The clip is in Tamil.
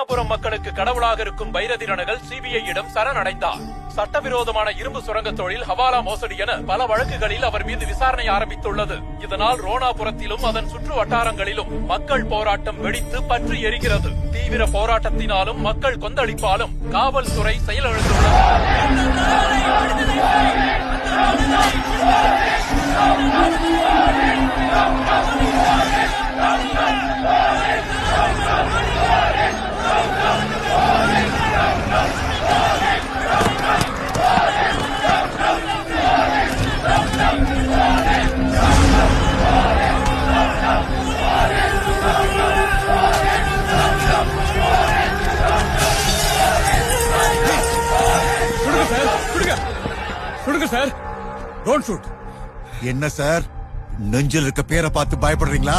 புரம் மக்களுக்கு கடவுளாக இருக்கும் பைரதிரணகள் சிபிஐயிடம் சரணடைந்தார். சட்டவிரோதமான இரும்பு சுரங்க தொழில், ஹவாலா மோசடி என பல வழக்குகளில் அவர் மீது விசாரணை ஆரம்பித்துள்ளது. இதனால் ரோணாபுரத்திலும் அதன் சுற்று வட்டாரங்களிலும் மக்கள் போராட்டம் வெடித்து பற்றி எரிகிறது. தீவிர போராட்டத்தினாலும் மக்கள் கொந்தளிப்பாலும் காவல்துறை செயலிழந்துள்ளது. Sir, don't shoot. என்ன சார், நெஞ்சில் இருக்க பேரை பார்த்து பயப்படுறீங்களா?